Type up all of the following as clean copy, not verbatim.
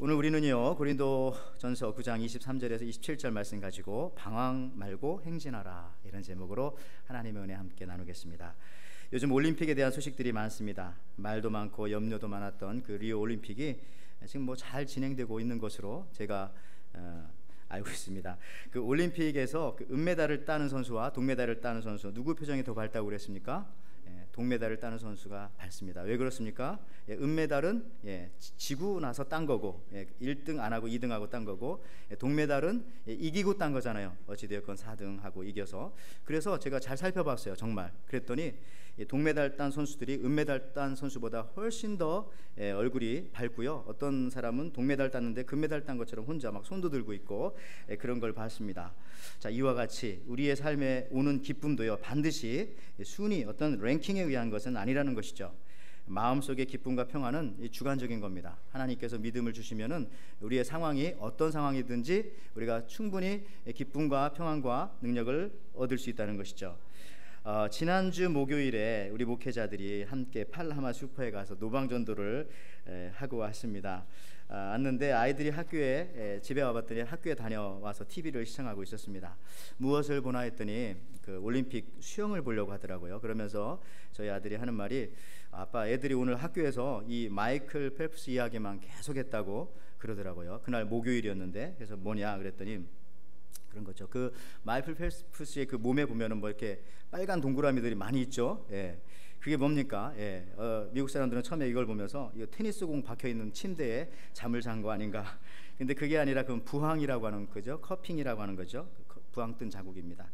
오늘 우리는요 고린도전서 9장 23절에서 27절 말씀 가지고 방황 말고 행진하라, 이런 제목으로 하나님의 은혜 함께 나누겠습니다. 요즘 올림픽에 대한 소식들이 많습니다. 말도 많고 염려도 많았던 그 리오 올림픽이 지금 잘 진행되고 있는 것으로 제가 알고 있습니다. 그 올림픽에서 그 은메달을 따는 선수와 동메달을 따는 선수, 누구 표정이 더 밝다고 그랬습니까? 동메달을 따는 선수가 밝습니다. 왜 그렇습니까? 은메달은 지고 나서 딴 거고, 1등 안 하고 2등 하고 딴 거고, 동메달은 이기고 딴 거잖아요. 어찌되었건 4등 하고 이겨서. 그래서 제가 잘 살펴봤어요, 정말. 그랬더니 동메달 딴 선수들이 은메달 딴 선수보다 훨씬 더 얼굴이 밝고요, 어떤 사람은 동메달 땄는데 금메달 딴 것처럼 혼자 막 손도 들고 있고, 그런 걸 봤습니다. 자, 이와 같이 우리의 삶에 오는 기쁨도요, 반드시 순위, 어떤 랭킹에 의한 것은 아니라는 것이죠. 마음속의 기쁨과 평안은 주관적인 겁니다. 하나님께서 믿음을 주시면은 우리의 상황이 어떤 상황이든지 우리가 충분히 기쁨과 평안과 능력을 얻을 수 있다는 것이죠. 지난주 목요일에 우리 목회자들이 함께 팔하마 슈퍼에 가서 노방전도를 하고 왔습니다. 왔는데 아이들이 학교에 집에 와봤더니 학교에 다녀와서 TV를 시청하고 있었습니다. 무엇을 보나 했더니 그 올림픽 수영을 보려고 하더라고요. 그러면서 저희 아들이 하는 말이, 아빠, 애들이 오늘 학교에서 이 마이클 펠프스 이야기만 계속했다고 그러더라고요. 그날 목요일이었는데. 그래서 뭐냐 그랬더니 그런 거죠. 그 마이클 펠프스의 그 몸에 보면은 이렇게 빨간 동그라미들이 많이 있죠. 그게 뭡니까? 미국 사람들은 처음에 이걸 보면서 이거 테니스공 박혀 있는 침대에 잠을 잔 거 아닌가. 근데 그게 아니라 그건 부항이라고 하는 거죠. 커핑이라고 하는 거죠. 부항 뜬 자국입니다.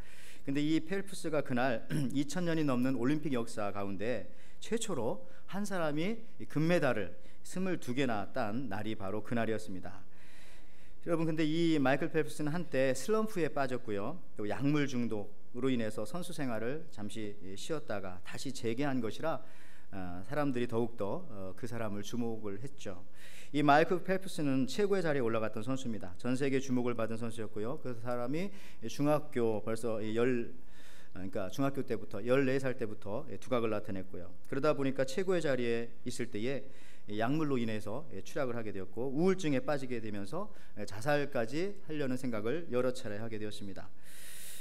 근데 이 펠프스가 그날 2000년이 넘는 올림픽 역사 가운데 최초로 한 사람이 금메달을 22개나 딴 날이 바로 그날이었습니다. 여러분, 근데 이 마이클 펠프스는 한때 슬럼프에 빠졌고요, 또 약물 중독으로 인해서 선수 생활을 잠시 쉬었다가 다시 재개한 것이라 사람들이 더욱더 그 사람을 주목을 했죠. 이 마이클 펠프스는 최고의 자리에 올라갔던 선수입니다. 전 세계 주목을 받은 선수였고요. 그 사람이 중학교 벌써 중학교 때부터 14살 때부터 두각을 나타냈고요. 그러다 보니까 최고의 자리에 있을 때에 약물로 인해서 추락을 하게 되었고, 우울증에 빠지게 되면서 자살까지 하려는 생각을 여러 차례 하게 되었습니다.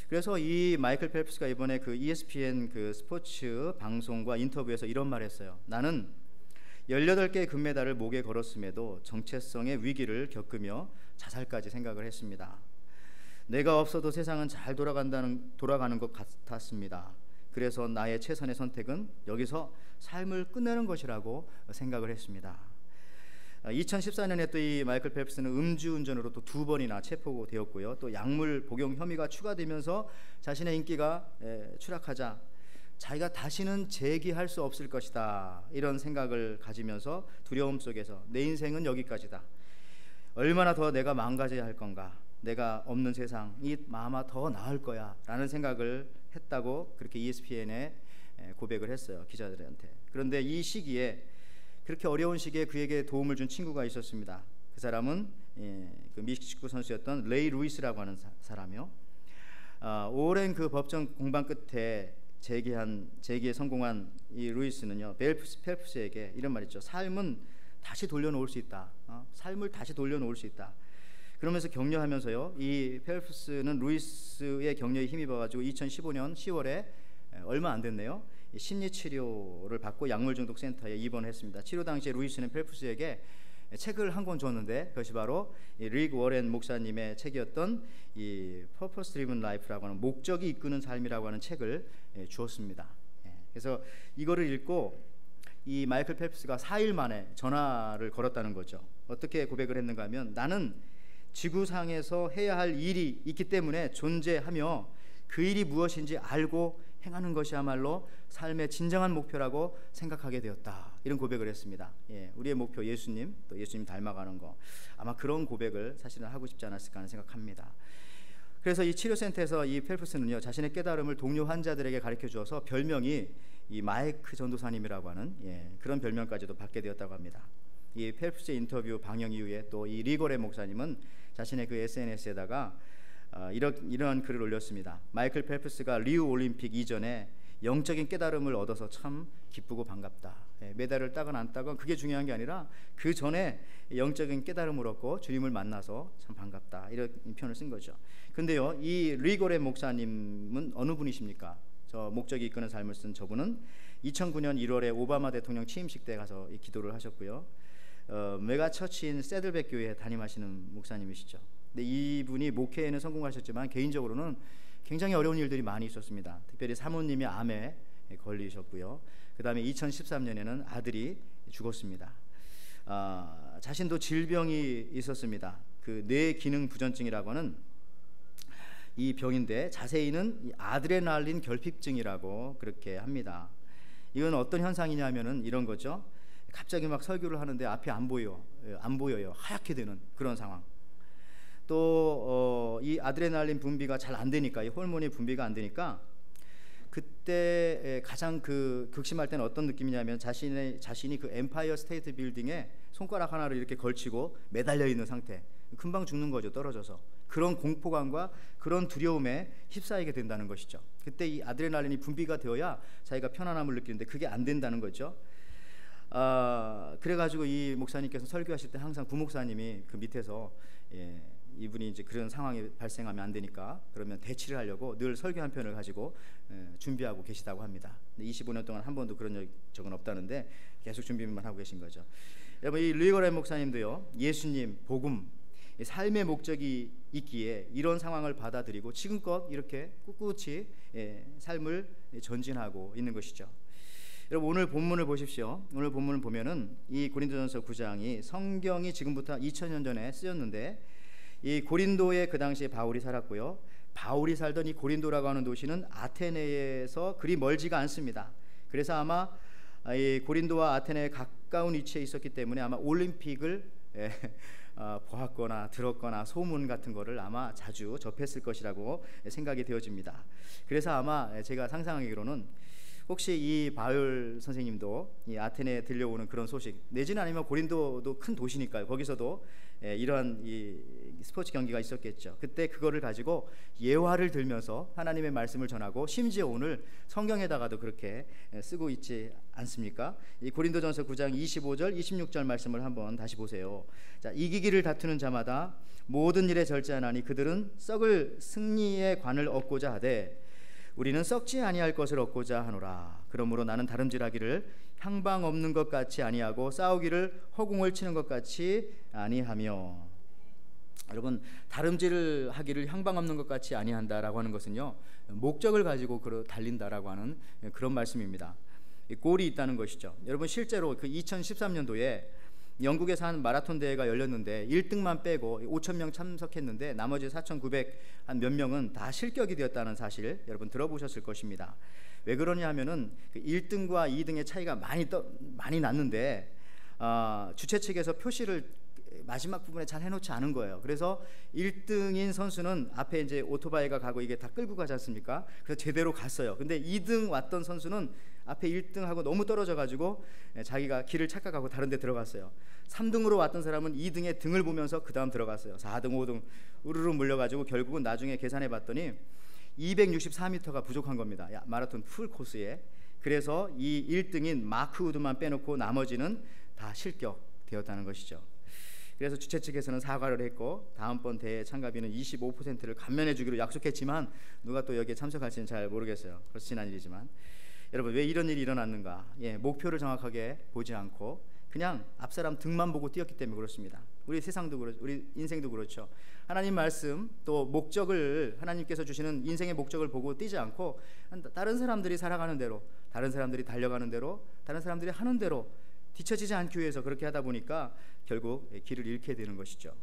그래서 이 마이클 펠프스가 이번에 그 ESPN 그 스포츠 방송과 인터뷰에서 이런 말을 했어요. 나는 18개의 금메달을 목에 걸었음에도 정체성의 위기를 겪으며 자살까지 생각을 했습니다. 내가 없어도 세상은 잘 돌아가는 것 같았습니다. 그래서 나의 최선의 선택은 여기서 삶을 끝내는 것이라고 생각을 했습니다. 2014년에 또 이 마이클 펠프스는 음주운전으로 또 2번이나 체포되었고요. 또 약물 복용 혐의가 추가되면서 자신의 인기가 추락하자 자기가 다시는 재기할 수 없을 것이다, 이런 생각을 가지면서 두려움 속에서 내 인생은 여기까지다, 얼마나 더 내가 망가져야 할 건가, 내가 없는 세상이 아마 더 나을 거야 라는 생각을 했다고 그렇게 ESPN에 고백을 했어요, 기자들한테. 그런데 이 시기에, 그렇게 어려운 시기에 그에게 도움을 준 친구가 있었습니다. 그 사람은 그 미식축구 선수였던 레이 루이스라고 하는 사람이요. 오랜 그 법정 공방 끝에 재기에 성공한 이 루이스는요, 펠프스에게 이런 말이죠. 삶은 다시 돌려놓을 수 있다. 삶을 다시 돌려놓을 수 있다. 그러면서 격려하면서요, 이 펠프스는 루이스의 격려에 힘입어가지고 2015년 10월에 얼마 안 됐네요, 심리치료를 받고 약물중독센터에 입원했습니다. 치료 당시에 루이스는 펠프스에게 책을 한 권 줬는데, 그것이 바로 릭 워렌 목사님의 책이었던 이 Purpose Driven Life라고 하는 목적이 이끄는 삶이라고 하는 책을 주었습니다. 그래서 이거를 읽고 이 마이클 펠프스가 4일 만에 전화를 걸었다는 거죠. 어떻게 고백을 했는가 하면, 나는 지구상에서 해야 할 일이 있기 때문에 존재하며 그 일이 무엇인지 알고 행하는 것이야말로 삶의 진정한 목표라고 생각하게 되었다, 이런 고백을 했습니다. 우리의 목표 예수님, 또 예수님 닮아가는 거, 아마 그런 고백을 사실은 하고 싶지 않았을까 하는 생각합니다. 그래서 이 치료센터에서 이 펠프스는요, 자신의 깨달음을 동료 환자들에게 가르쳐 주어서 별명이 이 마이크 전도사님이라고 하는 그런 별명까지도 받게 되었다고 합니다. 이 펠프스의 인터뷰 방영 이후에 또 이 리거레 목사님은 자신의 그 SNS에다가 이러한 글을 올렸습니다. 마이클 펠프스가 리우 올림픽 이전에 영적인 깨달음을 얻어서 참 기쁘고 반갑다. 메달을 따건 안 따건 그게 중요한 게 아니라 그 전에 영적인 깨달음을 얻고 주님을 만나서 참 반갑다, 이런 표현을 쓴 거죠. 근데요, 이 리고레 목사님은 어느 분이십니까? 저 목적이 이끄는 삶을 쓴 저분은 2009년 1월에 오바마 대통령 취임식 때 가서 이 기도를 하셨고요. 메가처치인 세들백 교회에 담임하시는 목사님이시죠. 근데 이분이 목회에는 성공하셨지만 개인적으로는 굉장히 어려운 일들이 많이 있었습니다. 특별히 사모님이 암에 걸리셨고요. 그 다음에 2013년에는 아들이 죽었습니다. 자신도 질병이 있었습니다. 그 뇌 기능 부전증이라고 하는 이 병인데 자세히는 아드레날린 결핍증이라고 그렇게 합니다. 이건 어떤 현상이냐면은 이런 거죠. 갑자기 막 설교를 하는데 앞이 안 보여요. 하얗게 되는 그런 상황. 또 이 아드레날린 분비가 잘 안 되니까, 이 호르몬이 분비가 안 되니까 그때 가장 그 극심할 때는 어떤 느낌이냐면 자신이 그 엠파이어 스테이트 빌딩에 손가락 하나를 이렇게 걸치고 매달려 있는 상태, 금방 죽는 거죠, 떨어져서. 그런 공포감과 그런 두려움에 휩싸이게 된다는 것이죠. 그때 이 아드레날린이 분비가 되어야 자기가 편안함을 느끼는데 그게 안 된다는 거죠. 그래가지고 이 목사님께서 설교하실 때 항상 부목사님이 그 밑에서 이분이 이제 그런 상황이 발생하면 안 되니까 그러면 대치를 하려고 늘 설교 한 편을 가지고 준비하고 계시다고 합니다. 25년 동안 한 번도 그런 적은 없다는데 계속 준비만 하고 계신 거죠. 여러분, 이 리거렌 목사님도요, 예수님, 복음, 삶의 목적이 있기에 이런 상황을 받아들이고 지금껏 이렇게 꿋꿋이 삶을 전진하고 있는 것이죠. 여러분, 오늘 본문을 보십시오. 오늘 본문을 보면은 이 고린도전서 9장이 성경이 지금부터 2000년 전에 쓰였는데, 이 고린도에 그 당시에 바울이 살았고요. 바울이 살던 이 고린도라고 하는 도시는 아테네에서 그리 멀지가 않습니다. 그래서 아마 이 고린도와 아테네에 가까운 위치에 있었기 때문에 아마 올림픽을 보았거나 들었거나 소문 같은 거를 아마 자주 접했을 것이라고 생각이 되어집니다. 그래서 아마 제가 상상하기로는 혹시 이 바울 선생님도 이 아테네에 들려오는 그런 소식, 내지는 아니면 고린도도 큰 도시니까요, 거기서도 이러한 이 스포츠 경기가 있었겠죠. 그때 그거를 가지고 예화를 들면서 하나님의 말씀을 전하고, 심지어 오늘 성경에다가도 그렇게 쓰고 있지 않습니까? 이 고린도전서 9장 25절 26절 말씀을 한번 다시 보세요. 자, 이기기를 다투는 자마다 모든 일에 절제하나니 그들은 썩을 승리의 관을 얻고자 하되 우리는 썩지 아니할 것을 얻고자 하노라. 그러므로 나는 다름질하기를 향방 없는 것 같이 아니하고 싸우기를 허공을 치는 것 같이 아니하며. 여러분, 다름질을 하기를 향방 없는 것 같이 아니한다라고 하는 것은요, 목적을 가지고 달린다라고 하는 그런 말씀입니다. 골이 있다는 것이죠. 여러분, 실제로 그 2013년도에 영국에서 한 마라톤 대회가 열렸는데 1등만 빼고 5,000명 참석했는데 나머지 4,900 한 몇 명은 다 실격이 되었다는 사실 여러분 들어보셨을 것입니다. 왜 그러냐 하면은 그 1등과 2등의 차이가 많이 났는데 주최 측에서 표시를 마지막 부분에 잘 해놓지 않은 거예요. 그래서 1등인 선수는 앞에 이제 오토바이가 가고 이게 다 끌고 가지 않습니까? 그래서 제대로 갔어요. 근데 2등 왔던 선수는 앞에 1등하고 너무 떨어져가지고 자기가 길을 착각하고 다른 데 들어갔어요. 3등으로 왔던 사람은 2등의 등을 보면서 그 다음 들어갔어요. 4등, 5등 우르르 물려가지고 결국은 나중에 계산해 봤더니 264m가 부족한 겁니다. 마라톤 풀 코스에. 그래서 이 1등인 마크 우드만 빼놓고 나머지는 다 실격되었다는 것이죠. 그래서 주최 측에서는 사과를 했고 다음번 대회 참가비는 25%를 감면해 주기로 약속했지만 누가 또 여기에 참석할지는 잘 모르겠어요. 벌써 지난 일이지만. 여러분, 왜 이런 일이 일어났는가? 목표를 정확하게 보지 않고 그냥 앞사람 등만 보고 뛰었기 때문에 그렇습니다. 우리 세상도 그렇죠. 우리 인생도 그렇죠. 하나님 말씀 또 목적을, 하나님께서 주시는 인생의 목적을 보고 뛰지 않고 다른 사람들이 살아가는 대로, 다른 사람들이 달려가는 대로, 다른 사람들이 하는 대로 뒤처지지 않기 위해서 그렇게 하다 보니까 결국 길을 잃게 되는 것이죠.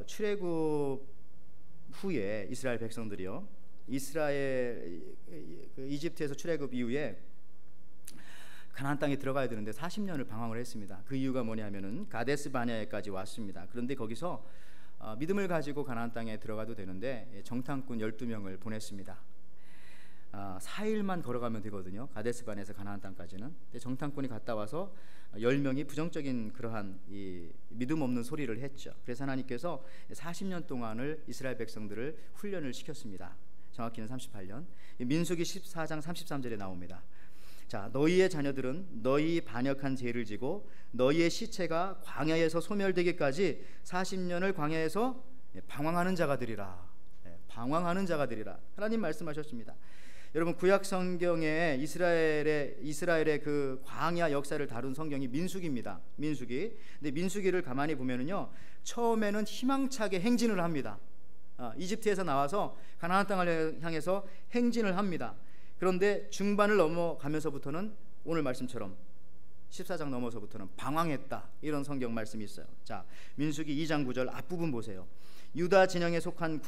출애굽 후에 이스라엘 백성들이요, 이집트에서 출애굽 이후에 가나안 땅에 들어가야 되는데 40년을 방황을 했습니다. 그 이유가 뭐냐면은 가데스 바네아에까지 왔습니다. 그런데 거기서 믿음을 가지고 가나안 땅에 들어가도 되는데 정탐꾼 12명을 보냈습니다. 4일만 걸어가면 되거든요. 가데스 바네아에서 가나안 땅까지는. 근데 정탐꾼이 갔다 와서 10명이 부정적인 그러한 이 믿음 없는 소리를 했죠. 그래서 하나님께서 40년 동안을 이스라엘 백성들을 훈련을 시켰습니다. 정확히는 38년. 민수기 14장 33절에 나옵니다. 자, 너희의 자녀들은 너희 반역한 죄를 지고 너희의 시체가 광야에서 소멸되기까지 40년을 광야에서 방황하는 자가 되리라. 방황하는 자가 되리라. 하나님 말씀하셨습니다. 여러분, 구약 성경에 이스라엘의 그 광야 역사를 다룬 성경이 민수기입니다. 민수기. 근데 민수기를 가만히 보면은요, 처음에는 희망차게 행진을 합니다. 이집트에서 나와서 가나안 땅을 향해서 행진을 합니다. 그런데 중반을 넘어가면서부터는 오늘 말씀처럼 14장 넘어서부터는 방황했다, 이런 성경 말씀이 있어요. 자, 민수기 2장 9절 앞부분 보세요. 유다 진영에 속한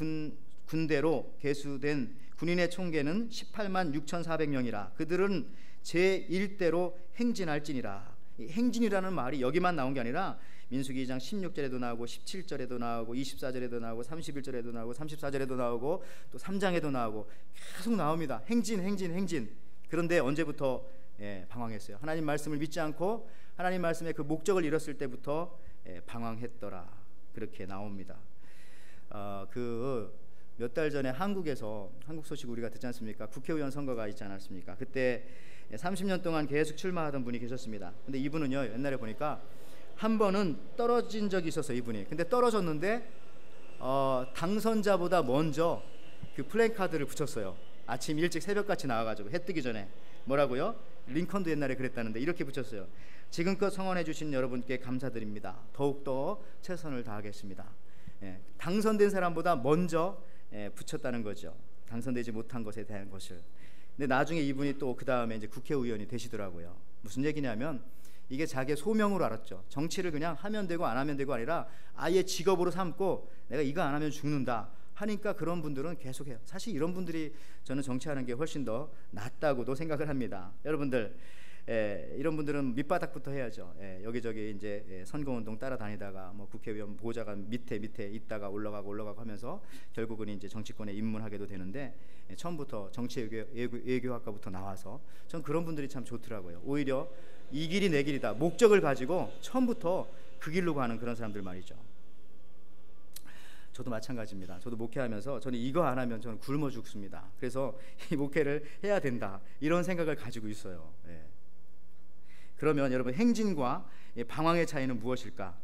군대로 계수된 군인의 총계는 18만 6,400명이라. 그들은 제1대로 행진할지니라. 행진이라는 말이 여기만 나온 게 아니라 민수기 2장 16절에도 나오고 17절에도 나오고 24절에도 나오고 31절에도 나오고 34절에도 나오고 또 3장에도 나오고 계속 나옵니다. 행진. 그런데 언제부터 방황했어요? 하나님 말씀을 믿지 않고 하나님 말씀의 그 목적을 잃었을 때부터 방황했더라, 그렇게 나옵니다. 몇 달 전에 한국에서, 한국 소식 우리가 듣지 않습니까? 국회의원 선거가 있지 않았습니까? 그때 30년 동안 계속 출마하던 분이 계셨습니다. 근데 이분은요, 옛날에 보니까 한 번은 떨어진 적이 있었어요, 이분이. 근데 떨어졌는데 당선자보다 먼저 그 플래카드를 붙였어요. 아침 일찍 새벽같이 나와가지고 해 뜨기 전에. 뭐라고요? 링컨도 옛날에 그랬다는데 이렇게 붙였어요. 지금껏 성원해 주신 여러분께 감사드립니다. 더욱더 최선을 다하겠습니다. 당선된 사람보다 먼저 붙였다는 거죠. 당선되지 못한 것에 대한 것을. 근데 나중에 이분이 또 그 다음에 이제 국회의원이 되시더라고요. 무슨 얘기냐면 이게 자기의 소명으로 알았죠. 정치를 그냥 하면 되고 안 하면 되고 아니라 아예 직업으로 삼고 내가 이거 안 하면 죽는다 하니까 그런 분들은 계속해요. 사실 이런 분들이 저는 정치하는 게 훨씬 더 낫다고도 생각을 합니다. 여러분들, 이런 분들은 밑바닥부터 해야죠. 여기저기 이제 선거운동 따라다니다가 뭐 국회의원 보좌가 밑에 있다가 올라가고 하면서 결국은 이제 정치권에 입문하게도 되는데, 처음부터 정치외교학과부터 나와서 전 그런 분들이 참 좋더라고요. 오히려 이 길이 내 길이다, 목적을 가지고 처음부터 그 길로 가는 그런 사람들 말이죠. 저도 마찬가지입니다. 저도 목회하면서 저는 이거 안 하면 저는 굶어 죽습니다. 그래서 이 목회를 해야 된다, 이런 생각을 가지고 있어요. 그러면 여러분, 행진과 방황의 차이는 무엇일까?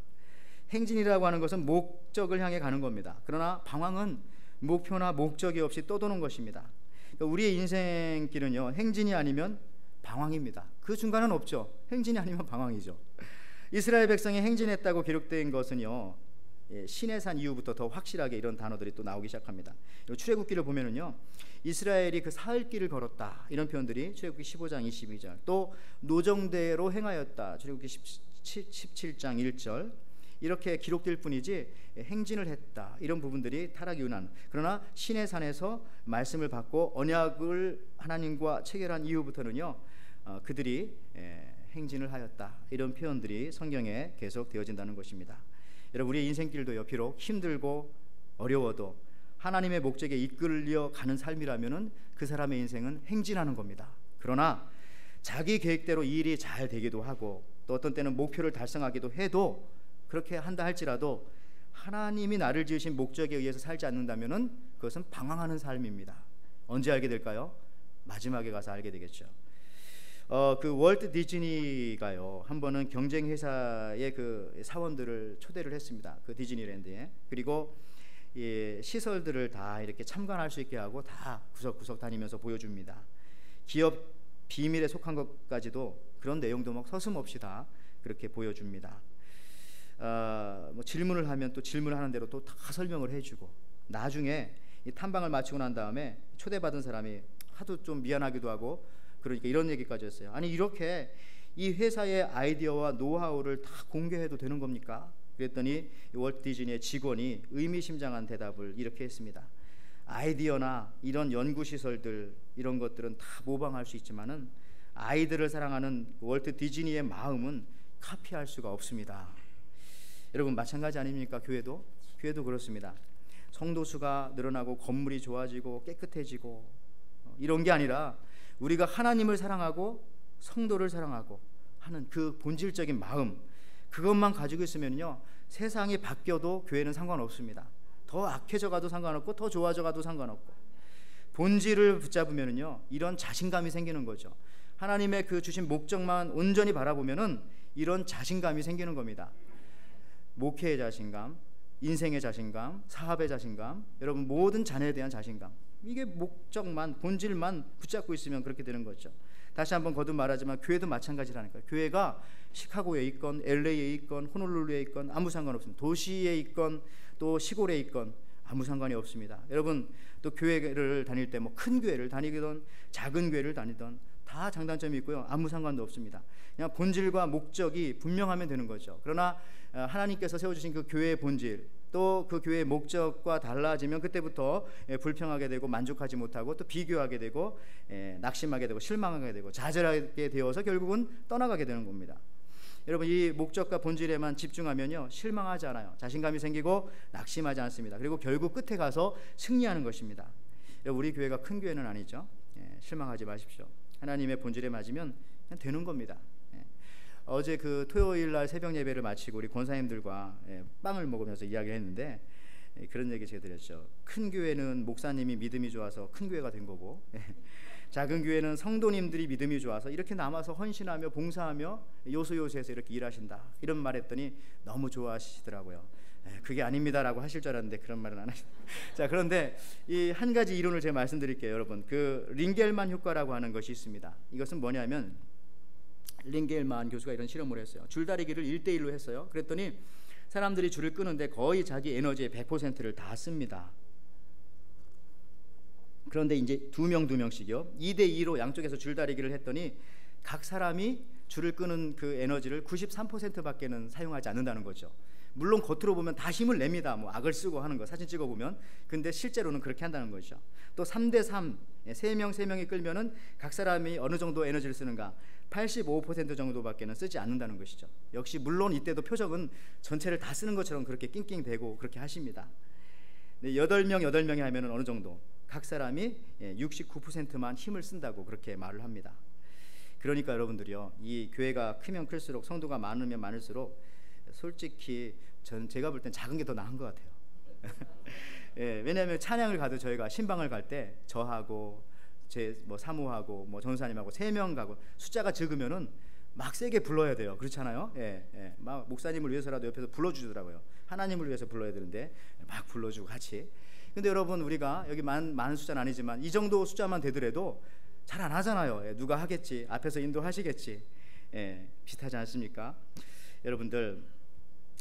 행진이라고 하는 것은 목적을 향해 가는 겁니다. 그러나 방황은 목표나 목적이 없이 떠도는 것입니다. 그러니까 우리의 인생길은요, 행진이 아니면 방황입니다. 그 중간은 없죠. 행진이 아니면 방황이죠. 이스라엘 백성이 행진했다고 기록된 것은요, 시내산 이후부터 더 확실하게 이런 단어들이 또 나오기 시작합니다. 출애굽기를 보면은요, 이스라엘이 그 사흘길을 걸었다, 이런 표현들이 출애굽기 15장 22절, 또 노정대로 행하였다, 출애굽기 17장 1절, 이렇게 기록될 뿐이지 행진을 했다, 이런 부분들이 타락이 운한. 그러나 시내산에서 말씀을 받고 언약을 하나님과 체결한 이후부터는요, 그들이 행진을 하였다, 이런 표현들이 성경에 계속 되어진다는 것입니다. 여러분, 우리의 인생길도요, 비록 힘들고 어려워도 하나님의 목적에 이끌려 가는 삶이라면은 그 사람의 인생은 행진하는 겁니다. 그러나 자기 계획대로 이 일이 잘 되기도 하고 또 어떤 때는 목표를 달성하기도 해도, 그렇게 한다 할지라도 하나님이 나를 지으신 목적에 의해서 살지 않는다면은 그것은 방황하는 삶입니다. 언제 알게 될까요? 마지막에 가서 알게 되겠죠. 그 월트 디즈니가요, 한 번은 경쟁 회사의 그 사원들을 초대를 했습니다. 그 디즈니랜드에. 그리고 시설들을 다 이렇게 참관할 수 있게 하고 다 구석구석 다니면서 보여줍니다. 기업 비밀에 속한 것까지도, 그런 내용도 막 서슴없이 다 그렇게 보여줍니다. 뭐 질문을 하면 또 질문하는 대로 또 다 설명을 해주고, 나중에 이 탐방을 마치고 난 다음에 초대받은 사람이 하도 좀 미안하기도 하고 그러니까 이런 얘기까지 했어요. 아니, 이렇게 이 회사의 아이디어와 노하우를 다 공개해도 되는 겁니까? 그랬더니 월트 디즈니의 직원이 의미심장한 대답을 이렇게 했습니다. 아이디어나 이런 연구시설들, 이런 것들은 다 모방할 수 있지만은 아이들을 사랑하는 월트 디즈니의 마음은 카피할 수가 없습니다. 여러분, 마찬가지 아닙니까? 교회도 그렇습니다. 성도 수가 늘어나고 건물이 좋아지고 깨끗해지고 이런 게 아니라 우리가 하나님을 사랑하고 성도를 사랑하고 하는 그 본질적인 마음, 그것만 가지고 있으면요, 세상이 바뀌어도 교회는 상관없습니다. 더 악해져 가도 상관없고 더 좋아져 가도 상관없고, 본질을 붙잡으면은요, 이런 자신감이 생기는 거죠. 하나님의 그 주신 목적만 온전히 바라보면은 이런 자신감이 생기는 겁니다. 목회의 자신감, 인생의 자신감, 사업의 자신감, 여러분 모든 자녀에 대한 자신감, 이게 목적만, 본질만 붙잡고 있으면 그렇게 되는 거죠. 다시 한번 거듭 말하지만 교회도 마찬가지라니까요. 교회가 시카고에 있건 LA에 있건 호놀룰루에 있건 아무 상관없습니다. 도시에 있건 또 시골에 있건 아무 상관이 없습니다. 여러분 또 교회를 다닐 때 뭐 큰 교회를 다니든 작은 교회를 다니든 다 장단점이 있고요. 아무 상관도 없습니다. 그냥 본질과 목적이 분명하면 되는 거죠. 그러나 하나님께서 세워주신 그 교회의 본질, 또 그 교회의 목적과 달라지면 그때부터 불평하게 되고 만족하지 못하고 또 비교하게 되고 낙심하게 되고 실망하게 되고 좌절하게 되어서 결국은 떠나가게 되는 겁니다. 여러분 이 목적과 본질에만 집중하면요, 실망하지 않아요. 자신감이 생기고 낙심하지 않습니다. 그리고 결국 끝에 가서 승리하는 것입니다. 우리 교회가 큰 교회는 아니죠. 실망하지 마십시오. 하나님의 본질에 맞으면 그냥 되는 겁니다. 어제 그 토요일 날 새벽 예배를 마치고 우리 권사님들과 빵을 먹으면서 이야기를 했는데 그런 얘기 제가 드렸죠. 큰 교회는 목사님이 믿음이 좋아서 큰 교회가 된 거고, 작은 교회는 성도님들이 믿음이 좋아서 이렇게 남아서 헌신하며 봉사하며 요소요소에서 이렇게 일하신다, 이런 말 했더니 너무 좋아하시더라고요. 그게 아닙니다라고 하실 줄 알았는데 그런 말은 안 하시죠. 자, 그런데 이 한 가지 이론을 제가 말씀드릴게요. 여러분, 그 링겔만 효과라고 하는 것이 있습니다. 이것은 뭐냐면 링겔만 교수가 이런 실험을 했어요. 줄다리기를 1대1로 했어요. 그랬더니 사람들이 줄을 끄는데 거의 자기 에너지의 100%를 다 씁니다. 그런데 이제 두 명씩이요, 2대2로 양쪽에서 줄다리기를 했더니 각 사람이 줄을 끄는 그 에너지를 93%밖에는 사용하지 않는다는 거죠. 물론 겉으로 보면 다 힘을 냅니다. 뭐 악을 쓰고 하는 거 사진 찍어 보면. 근데 실제로는 그렇게 한다는 거죠. 또 3대3, 3명이 끌면은 각 사람이 어느 정도 에너지를 쓰는가, 85% 정도밖에는 쓰지 않는다는 것이죠. 역시 물론 이때도 표적은 전체를 다 쓰는 것처럼 그렇게 낑낑대고 그렇게 하십니다. 8명이 하면은 어느 정도 각 사람이 69%만 힘을 쓴다고 그렇게 말을 합니다. 그러니까 여러분들이요, 이 교회가 크면 클수록, 성도가 많으면 많을수록 솔직히 제가 볼 땐 작은 게 더 나은 것 같아요. 왜냐하면 찬양을 가도 저희가 신방을 갈 때 저하고 제 뭐 사모하고 뭐 전사님하고 3명 가고 숫자가 적으면은 막 세게 불러야 돼요. 그렇잖아요. 막 목사님을 위해서라도 옆에서 불러주더라고요. 하나님을 위해서 불러야 되는데 막 불러주고 같이. 근데 여러분 우리가 여기 많은 숫자는 아니지만 이 정도 숫자만 되더라도 잘 안 하잖아요. 누가 하겠지, 앞에서 인도하시겠지. 비슷하지 않습니까? 여러분들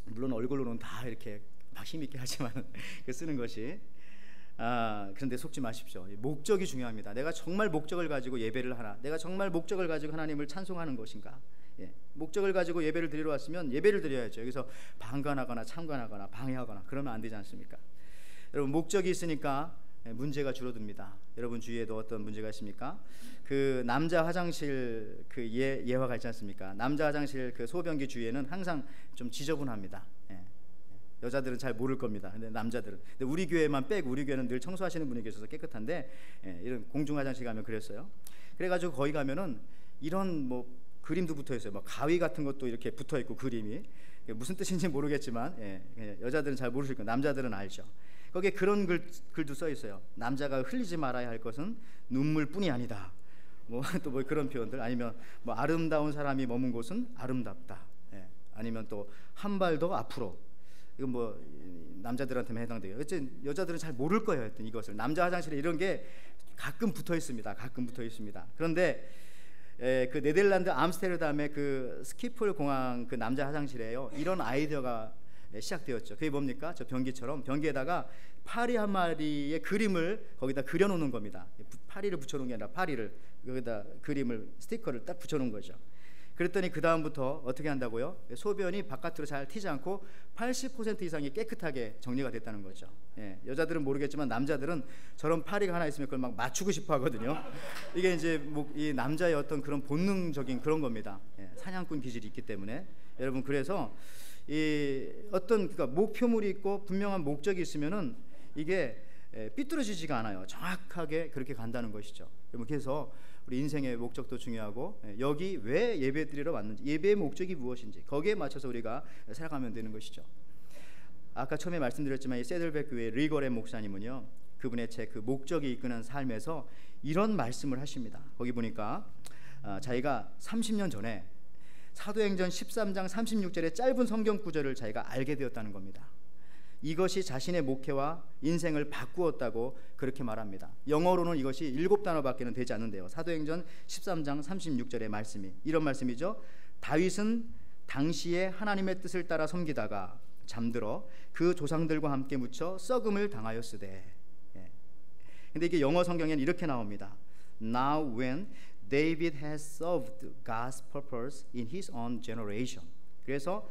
물론 얼굴로는 다 이렇게 막 힘있게 하지만 그 쓰는 것이 그런데 속지 마십시오. 목적이 중요합니다. 내가 정말 목적을 가지고 예배를 하나, 내가 정말 목적을 가지고 하나님을 찬송하는 것인가. 목적을 가지고 예배를 드리러 왔으면 예배를 드려야죠. 여기서 방관하거나 참관하거나 방해하거나 그러면 안 되지 않습니까? 여러분 목적이 있으니까 문제가 줄어듭니다. 여러분 주위에도 어떤 문제가 있습니까? 그 남자 화장실 그 예화가 있지 않습니까? 남자 화장실 그 소변기 주위에는 항상 좀 지저분합니다. 여자들은 잘 모를 겁니다. 근데 남자들은, 근데 우리 교회만 빼고 우리 교회는 늘 청소하시는 분이 계셔서 깨끗한데 이런 공중 화장실 가면 그랬어요. 그래가지고 거기 가면은 이런 뭐 그림도 붙어 있어요. 뭐 가위 같은 것도 이렇게 붙어 있고 그림이 무슨 뜻인지 모르겠지만 여자들은 잘 모르실 거예요. 남자들은 알죠. 거기에 그런 글도 써 있어요. 남자가 흘리지 말아야 할 것은 눈물뿐이 아니다. 뭐 또 뭐 그런 표현들, 아니면 뭐 아름다운 사람이 머문 곳은 아름답다. 아니면 또 한 발 더 앞으로. 이건 뭐 남자들한테만 해당돼요. 어쨌든 여자들은 잘 모를 거예요. 하여튼 이것을 남자 화장실에 이런 게 가끔 붙어 있습니다. 그런데 그 네덜란드 암스테르담의 그 스키폴 공항 그 남자 화장실에요, 이런 아이디어가 시작되었죠. 그게 뭡니까? 저 변기처럼 변기에다가 파리 한 마리의 그림을 거기다 그려놓는 겁니다. 파리를 붙여놓은 게 아니라 파리를 여기다 그림을 스티커를 딱 붙여놓은 거죠. 그랬더니 그 다음부터 어떻게 한다고요? 소변이 바깥으로 잘 튀지 않고 80% 이상이 깨끗하게 정리가 됐다는 거죠. 여자들은 모르겠지만 남자들은 저런 파리가 하나 있으면 그걸 막 맞추고 싶어 하거든요. 이게 이제 뭐 이 남자의 어떤 그런 본능적인 그런 겁니다. 사냥꾼 기질이 있기 때문에. 여러분 그래서 이 어떤 그러니까 목표물이 있고 분명한 목적이 있으면은 이게 삐뚤어지지가 않아요. 정확하게 그렇게 간다는 것이죠. 여러분 그래서 우리 인생의 목적도 중요하고 여기 왜 예배 드리러 왔는지, 예배의 목적이 무엇인지 거기에 맞춰서 우리가 살아가면 되는 것이죠. 아까 처음에 말씀드렸지만 이 세들백 교회 리거렌 목사님은요, 그분의 책 그 목적이 이끄는 삶에서 이런 말씀을 하십니다. 거기 보니까 자기가 30년 전에 사도행전 13장 36절의 짧은 성경 구절을 자기가 알게 되었다는 겁니다. 이것이 자신의 목회와 인생을 바꾸었다고 그렇게 말합니다. 영어로는 이것이 7단어밖에는 되지 않는데요. 사도행전 13장 36절의 말씀이 이런 말씀이죠. 다윗은 당시에 하나님의 뜻을 따라 섬기다가 잠들어 그 조상들과 함께 묻혀 썩음을 당하였으되. 근데 이게 영어 성경에는 이렇게 나옵니다. Now when David has served God's purpose in his own generation. 그래서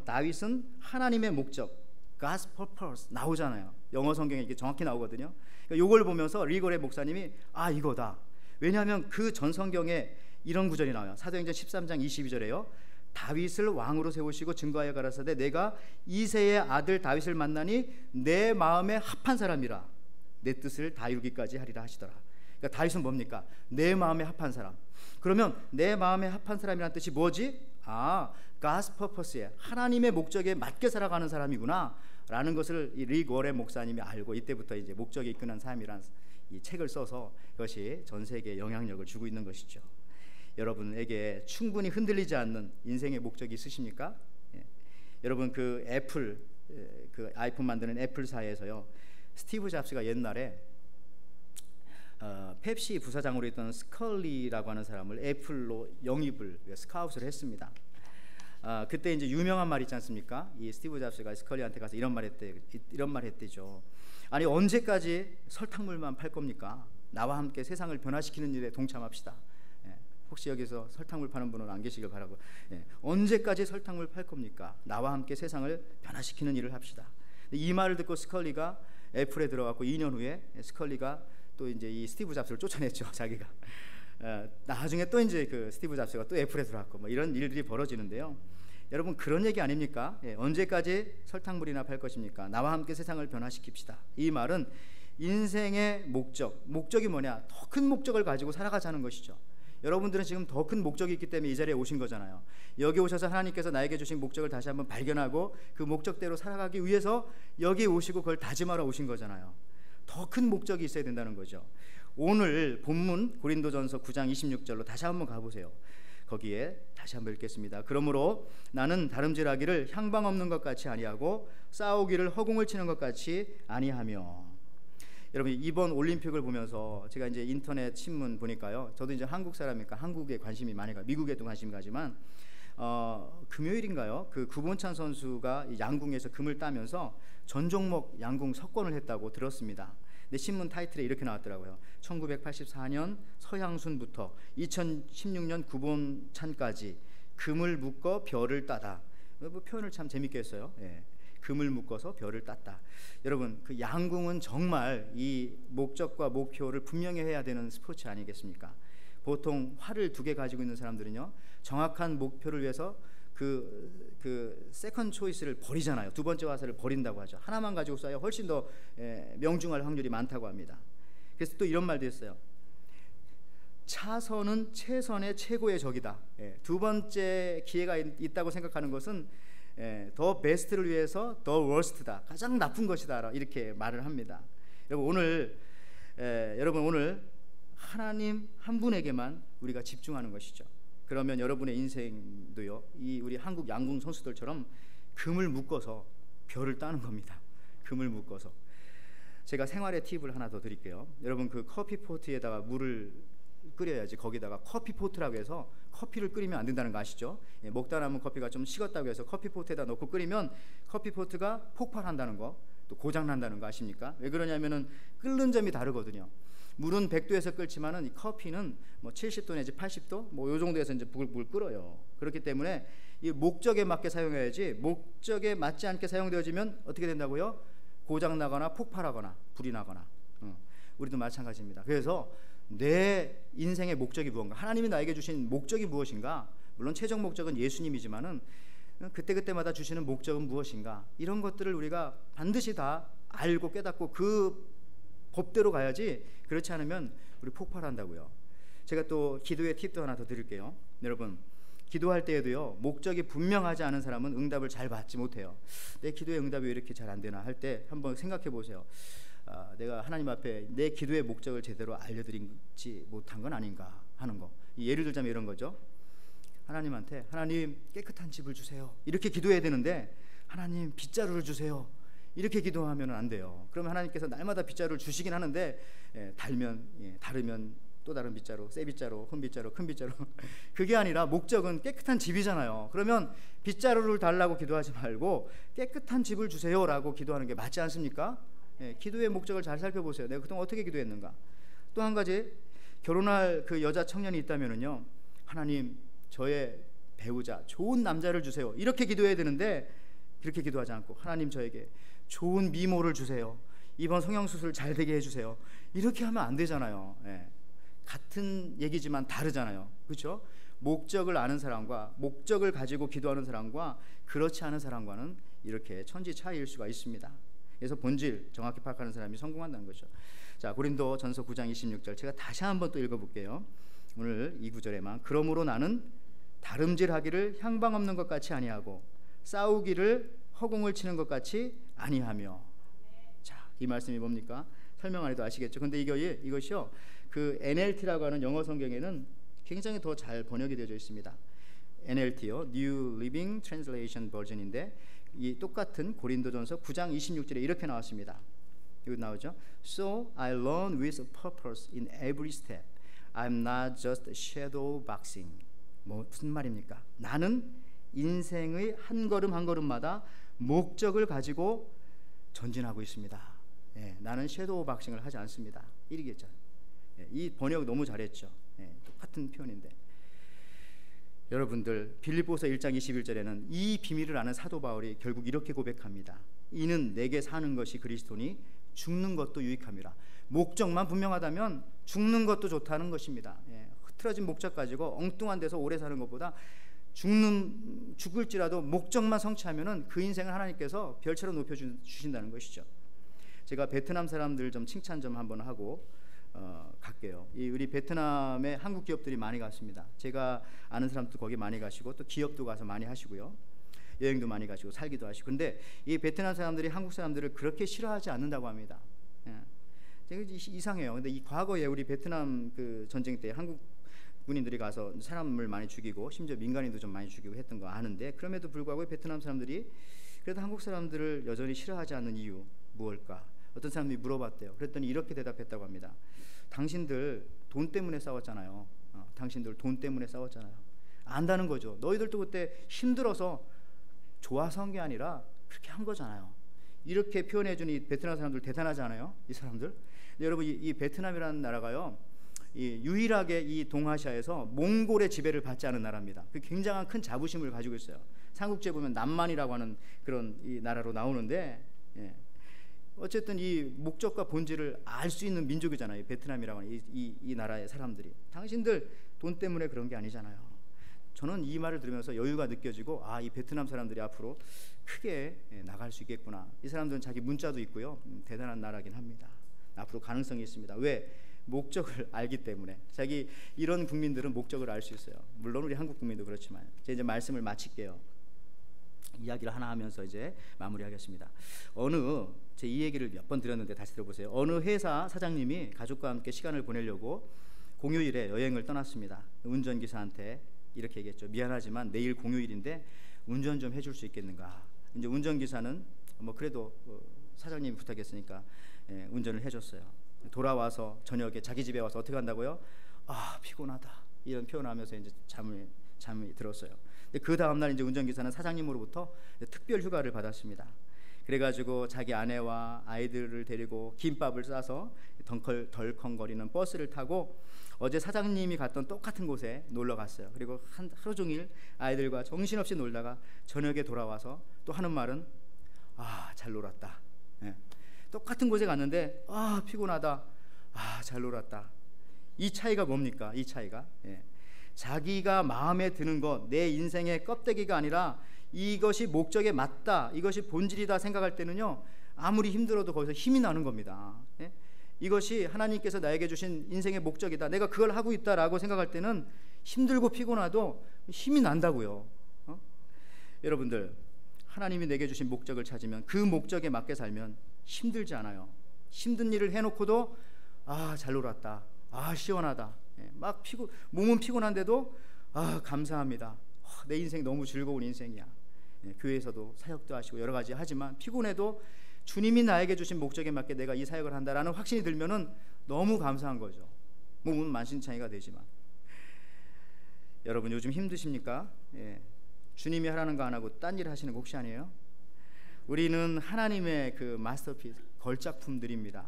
다윗은 하나님의 목적, God's purpose 나오잖아요. 영어 성경에 이게 정확히 나오거든요. 그러니까 이걸 보면서 리거레 목사님이 이거다. 왜냐하면 그 전 성경에 이런 구절이 나와요. 사도행전 13장 22절에요. 다윗을 왕으로 세우시고 증거하여 가라사대 내가 이새의 아들 다윗을 만나니 내 마음에 합한 사람이라 내 뜻을 다 이루기까지 하리라 하시더라. 그러니까 다윗은 뭡니까? 내 마음에 합한 사람. 그러면 내 마음에 합한 사람이란 뜻이 뭐지? God's purpose에 하나님의 목적에 맞게 살아가는 사람이구나 라는 것을 이 릭 워렌 목사님이 알고 이때부터 이제 목적이 이끄는 삶이라는 이 책을 써서 그것이 전 세계에 영향력을 주고 있는 것이죠. 여러분에게 충분히 흔들리지 않는 인생의 목적이 있으십니까? 여러분 그 애플 그 아이폰 만드는 애플사에서요 스티브 잡스가 옛날에 펩시 부사장으로 있던 스컬리라고 하는 사람을 애플로 영입을 스카웃을 했습니다. 그때 이제 유명한 말 있지 않습니까? 이 스티브 잡스가 스컬리한테 가서 이런 말 했대죠. 아니 언제까지 설탕물만 팔 겁니까? 나와 함께 세상을 변화시키는 일에 동참합시다. 혹시 여기서 설탕물 파는 분은 안 계시길 바라고. 언제까지 설탕물 팔 겁니까? 나와 함께 세상을 변화시키는 일을 합시다. 이 말을 듣고 스컬리가 애플에 들어갔고 2년 후에 스컬리가 또 이제 이 스티브 잡스를 쫓아냈죠. 자기가 나중에 또 이제 그 스티브 잡스가 또 애플에 들어갔고 뭐 이런 일들이 벌어지는데요. 여러분 그런 얘기 아닙니까? 언제까지 설탕물이나 팔 것입니까? 나와 함께 세상을 변화시킵시다. 이 말은 인생의 목적이 뭐냐? 더 큰 목적을 가지고 살아가자는 것이죠. 여러분들은 지금 더 큰 목적이 있기 때문에 이 자리에 오신 거잖아요. 여기 오셔서 하나님께서 나에게 주신 목적을 다시 한번 발견하고 그 목적대로 살아가기 위해서 여기 오시고 그걸 다짐하러 오신 거잖아요. 더 큰 목적이 있어야 된다는 거죠. 오늘 본문 고린도전서 9장 26절로 다시 한번 가보세요. 거기에 다시 한번 읽겠습니다. 그러므로 나는 다름질하기를 향방 없는 것 같이 아니하고 싸우기를 허공을 치는 것 같이 아니하며. 여러분 이번 올림픽을 보면서 제가 이제 인터넷 신문 보니까요. 저도 이제 한국 사람이니까 한국에 관심이 많이 가, 미국에도 관심이 가지만 금요일인가요? 그 구본찬 선수가 양궁에서 금을 따면서 전 종목 양궁 석권을 했다고 들었습니다. 근데 신문 타이틀에 이렇게 나왔더라고요. 1984년 서향순부터 2016년 구본찬까지 금을 묶어 별을 따다. 뭐 표현을 참 재밌게 했어요. 금을 묶어서 별을 땄다. 여러분 그 양궁은 정말 이 목적과 목표를 분명히 해야 되는 스포츠 아니겠습니까? 보통 활을 2개 가지고 있는 사람들은요 정확한 목표를 위해서 그 세컨드 초이스를 버리잖아요. 2번째 화살을 버린다고 하죠. 하나만 가지고 쏴야 훨씬 더 명중할 확률이 많다고 합니다. 그래서 또 이런 말도 있어요. 차선은 최선의 최고의 적이다. 2번째 기회가 있다고 생각하는 것은 더 베스트를 위해서 더 워스트다. 가장 나쁜 것이다. 이렇게 말을 합니다. 여러분 오늘 하나님 한 분에게만 우리가 집중하는 것이죠. 그러면 여러분의 인생도요. 이 우리 한국 양궁 선수들처럼 금을 묶어서 별을 따는 겁니다. 금을 묶어서. 제가 생활의 팁을 하나 더 드릴게요. 여러분 그 커피포트에다가 물을 끓여야지 거기다가 커피포트라고 해서 커피를 끓이면 안 된다는 거 아시죠? 먹다 남은 커피가 좀 식었다고 해서 커피포트에다 넣고 끓이면 커피포트가 폭발한다는 거, 또 고장난다는 거 아십니까? 왜 그러냐면은 끓는 점이 다르거든요. 물은 100도에서 끓지만은 이 커피는 뭐 70도 내지 80도 뭐 요 정도에서 이제 물 끓어요. 그렇기 때문에 이 목적에 맞게 사용해야지 목적에 맞지 않게 사용되어지면 어떻게 된다고요? 고장 나거나 폭발하거나 불이 나거나. 우리도 마찬가지입니다. 그래서 내 인생의 목적이 무엇인가? 하나님이 나에게 주신 목적이 무엇인가? 물론 최종 목적은 예수님이지만은 그때그때마다 주시는 목적은 무엇인가? 이런 것들을 우리가 반드시 다 알고 깨닫고 그 법대로 가야지. 그렇지 않으면 우리 폭발한다고요. 제가 또 기도의 팁도 하나 더 드릴게요. 여러분 기도할 때에도요 목적이 분명하지 않은 사람은 응답을 잘 받지 못해요. 내 기도의 응답이 왜 이렇게 잘 안 되나 할 때 한번 생각해 보세요. 내가 하나님 앞에 내 기도의 목적을 제대로 알려드리지 못한 건 아닌가 하는 거. 예를 들자면 이런 거죠. 하나님한테 하나님 깨끗한 집을 주세요 이렇게 기도해야 되는데 하나님 빗자루를 주세요 이렇게 기도하면 안 돼요. 그러면 하나님께서 날마다 빗자루를 주시긴 하는데 달면 다르면 또 다른 빗자루, 새 빗자루, 큰 빗자루, 큰 빗자루 그게 아니라 목적은 깨끗한 집이잖아요. 그러면 빗자루를 달라고 기도하지 말고 깨끗한 집을 주세요라고 기도하는 게 맞지 않습니까? 기도의 목적을 잘 살펴보세요. 내가 그동안 어떻게 기도했는가. 또 한 가지, 결혼할 그 여자 청년이 있다면은요, 하나님 저의 배우자 좋은 남자를 주세요 이렇게 기도해야 되는데 그렇게 기도하지 않고 하나님 저에게 좋은 미모를 주세요, 이번 성형수술 잘 되게 해주세요 이렇게 하면 안 되잖아요. 같은 얘기지만 다르잖아요. 그렇죠? 목적을 아는 사람과 목적을 가지고 기도하는 사람과 그렇지 않은 사람과는 이렇게 천지 차이일 수가 있습니다. 그래서 본질 정확히 파악하는 사람이 성공한다는 거죠. 자, 고린도전서 9장 26절 제가 다시 한번 또 읽어볼게요. 오늘 이 구절에만 그러므로 나는 다름질하기를 향방 없는 것 같이 아니하고 싸우기를 허공을 치는 것 같이 아니하며. 자, 이 말씀이 뭡니까? 설명 안 해도 아시겠죠. 근데 이것이요 그 NLT라고 하는 영어 성경에는 굉장히 더 잘 번역이 되어져 있습니다. NLT요, New Living Translation 버전인데 이 똑같은 고린도전서 9장 26절에 이렇게 나왔습니다. 여기 나오죠. So I learn with purpose in every step. I'm not just shadow boxing. 무슨 말입니까? 나는 인생의 한 걸음 한 걸음마다 목적을 가지고 전진하고 있습니다. 나는 섀도우 박싱을 하지 않습니다. 이러겠죠. 이 번역 너무 잘했죠. 똑같은 표현인데 여러분들 빌립보서 1장 21절에는 이 비밀을 아는 사도 바울이 결국 이렇게 고백합니다. 이는 내게 사는 것이 그리스도니 죽는 것도 유익함이라. 목적만 분명하다면 죽는 것도 좋다는 것입니다. 흐트러진 목적 가지고 엉뚱한 데서 오래 사는 것보다 죽을지라도 목적만 성취하면은 그 인생을 하나님께서 별처럼 높여주신다는 것이죠. 제가 베트남 사람들 좀 칭찬 좀 한번 하고 갈게요. 우리 베트남에 한국 기업들이 많이 갔습니다. 제가 아는 사람도 거기 많이 가시고 또 기업도 가서 많이 하시고요. 여행도 많이 가시고 살기도 하시고. 근데 이 베트남 사람들이 한국 사람들을 그렇게 싫어하지 않는다고 합니다. 되게 이상해요. 근데 이 과거에 우리 베트남 그 전쟁 때 한국 군인들이 가서 사람을 많이 죽이고 심지어 민간인도 좀 많이 죽이고 했던 거 아는데 그럼에도 불구하고 베트남 사람들이 그래도 한국 사람들을 여전히 싫어하지 않는 이유 무엇일까? 어떤 사람들이 물어봤대요. 그랬더니 이렇게 대답했다고 합니다. 당신들 돈 때문에 싸웠잖아요. 당신들 돈 때문에 싸웠잖아요. 안다는 거죠. 너희들도 그때 힘들어서 좋아서 한 게 아니라 그렇게 한 거잖아요. 이렇게 표현해준 이 베트남 사람들 대단하지 않아요? 이 사람들. 여러분 이 베트남이라는 나라가요, 유일하게 이 동아시아에서 몽골의 지배를 받지 않은 나라입니다. 그 굉장한 큰 자부심을 가지고 있어요. 삼국지에 보면 남만이라고 하는 그런 이 나라로 나오는데, 어쨌든 이 목적과 본질을 알 수 있는 민족이잖아요. 베트남이라고 하는 이 나라의 사람들이. 당신들 돈 때문에 그런 게 아니잖아요. 저는 이 말을 들으면서 여유가 느껴지고 이 베트남 사람들이 앞으로 크게 나갈 수 있겠구나. 이 사람들은 자기 문자도 있고요. 대단한 나라긴 합니다. 앞으로 가능성이 있습니다. 왜? 목적을 알기 때문에. 자기 이런 국민들은 목적을 알 수 있어요. 물론 우리 한국 국민도 그렇지만. 제가 이제 말씀을 마칠게요. 이야기를 하나 하면서 이제 마무리하겠습니다. 제 이 얘기를 몇 번 드렸는데 다시 들어보세요. 어느 회사 사장님이 가족과 함께 시간을 보내려고 공휴일에 여행을 떠났습니다. 운전기사한테 이렇게 얘기했죠. 미안하지만 내일 공휴일인데 운전 좀 해줄 수 있겠는가. 이제 운전기사는 그래도 사장님이 부탁했으니까 운전을 해줬어요. 돌아와서 저녁에 자기 집에 와서 어떻게 한다고요? 피곤하다 이런 표현하면서 이제 잠이 들었어요. 그 다음 날 이제 운전기사는 사장님으로부터 특별 휴가를 받았습니다. 그래가지고 자기 아내와 아이들을 데리고 김밥을 싸서 덜컹거리는 버스를 타고 어제 사장님이 갔던 똑같은 곳에 놀러 갔어요. 그리고 하루 종일 아이들과 정신없이 놀다가 저녁에 돌아와서 또 하는 말은 잘 놀았다. 똑같은 곳에 갔는데 피곤하다. 잘 놀았다. 이 차이가 뭡니까? 이 차이가 자기가 마음에 드는 것, 내 인생의 껍데기가 아니라 이것이 목적에 맞다, 이것이 본질이다 생각할 때는요, 아무리 힘들어도 거기서 힘이 나는 겁니다. 이것이 하나님께서 나에게 주신 인생의 목적이다, 내가 그걸 하고 있다라고 생각할 때는 힘들고 피곤해도 힘이 난다고요. 여러분들, 하나님이 내게 주신 목적을 찾으면 그 목적에 맞게 살면 힘들지 않아요. 힘든 일을 해놓고도 잘 놀았다, 시원하다, 막 몸은 피곤한데도 감사합니다, 내 인생 너무 즐거운 인생이야. 교회에서도 사역도 하시고 여러 가지 하지만 피곤해도 주님이 나에게 주신 목적에 맞게 내가 이 사역을 한다라는 확신이 들면은 너무 감사한 거죠. 몸은 만신창이가 되지만. 여러분 요즘 힘드십니까? 주님이 하라는 거 안 하고 딴 일 하시는 거 혹시 아니에요? 우리는 하나님의 그 마스터피스, 걸작품들입니다.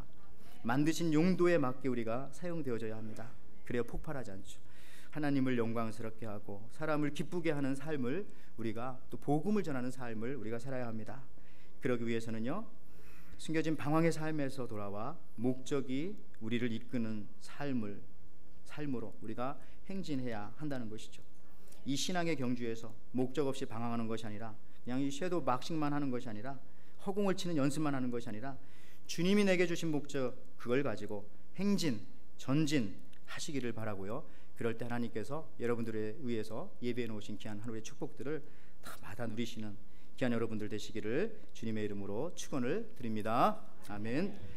만드신 용도에 맞게 우리가 사용되어져야 합니다. 그래야 폭발하지 않죠. 하나님을 영광스럽게 하고 사람을 기쁘게 하는 삶을, 우리가 또 복음을 전하는 삶을 우리가 살아야 합니다. 그러기 위해서는요, 숨겨진 방황의 삶에서 돌아와 목적이 우리를 이끄는 삶으로 우리가 행진해야 한다는 것이죠. 이 신앙의 경주에서 목적 없이 방황하는 것이 아니라, 그냥 이 섀도우 막식만 하는 것이 아니라, 허공을 치는 연습만 하는 것이 아니라, 주님이 내게 주신 목적, 그걸 가지고 행진, 전진 하시기를 바라고요. 그럴 때 하나님께서 여러분들에 의해서 예배해 놓으신 귀한 하루의 축복들을 다 받아 누리시는 귀한 여러분들 되시기를 주님의 이름으로 축원을 드립니다. 아멘.